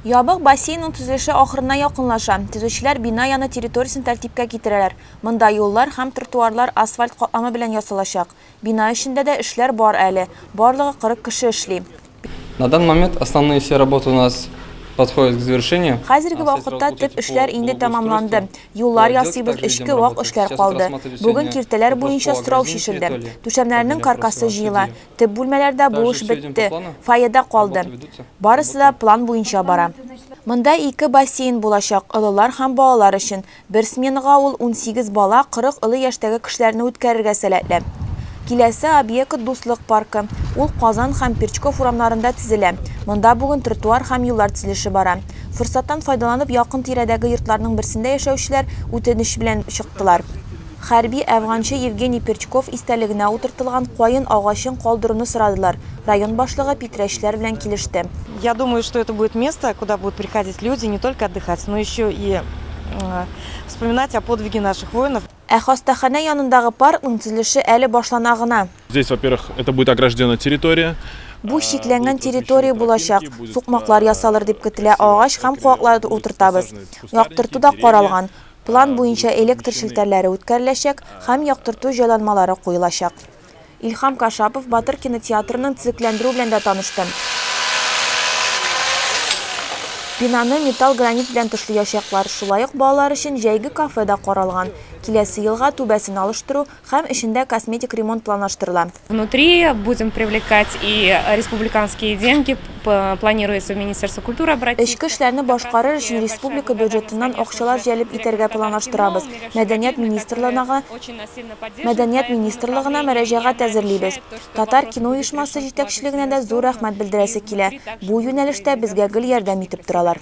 Ябык бассейнның төзелеше ахырына якынлаша. Төзүчеләр бина яны территориясын тәртипкә китерәләр. Монда юллар һәм тротуарлар асфальт капламы белән ясалачак. Бина эчендә дә эшләр бар әле. Барлыгы 40 кеше эшли. На данный момент основные все работы у нас подходят к завершению. Хәзерге вакытта төп эшләр инде тәмамланды. Юллар ясыйбыз, эчке вак эшләр калды. Бүген киртәләр буенча сорау шишелде. Түшәмнәрнең каркасы җыела. Төп бүлмәләрдә бу эш бетте. Фойеда калды. Барысы да план буенча бара. Монда 2 бассейн булачак, олылар һәм балалар өчен. Бер сменага ул 18 бала 40 олы яшьтәге кешеләрне үткәрергә сәләтле. Киләсе объект Дуслык паркы. Ул Казан һәм Перчков урамнарында төзелә. Монда бүген тротуар һәм юллар төзелеше бара. Форсаттан файдаланып, якын тирәдәге йортларның берсендә яшәүчеләр үтенеч белән чыктылар. Хәрби әфганчы Евгений Перчков истәлегенә утыртылган каен агачын калдыруны сорадылар. Район башлыгы питрәчләр белән килеште. Я думаю, что это будет место, куда будут приходить люди не только отдыхать, но еще и вспоминать о подвиге наших воинов. Хастахана янындагы паркның төзелеше әле башлана гына. Здесь, во-первых, это будет огражденная территория. Бу шикләнгән территория булачак. Сукмаклар ясалыр дип көтелә, агач һәм куакларды утыртабыз. Яктырту да каралган. План буенча электр шелтәрләре үткәреләчәк һәм яктырту җайланмалары куелачак. Илһам Кашапов Батыр кинотеатрының төзекләндерү белән дә танышты. Бинаны металл гранит белән тышлаячаклар. Шулай ук балалар өчен җәйге кафе да каралган. Киләсе елга түбәсен алыштыру һәм эчендә косметик ремонт планлаштырыла. Внутри будем привлекать и республиканские деньги. Планируется в Министерство культуры обратиться. Эчке эшләрне башкарыр өчен республика бюджетыннан акчалар җәлеп итәргә планлаштырабыз. Мәдәният министрлыгына мөрәҗәгать әзерлибез. Татар кино оешмасы җитәкчелегенә дә зур рәхмәт белдерәсе килә. Бу юнәлештә безгә гел ярдәм итеп торалар.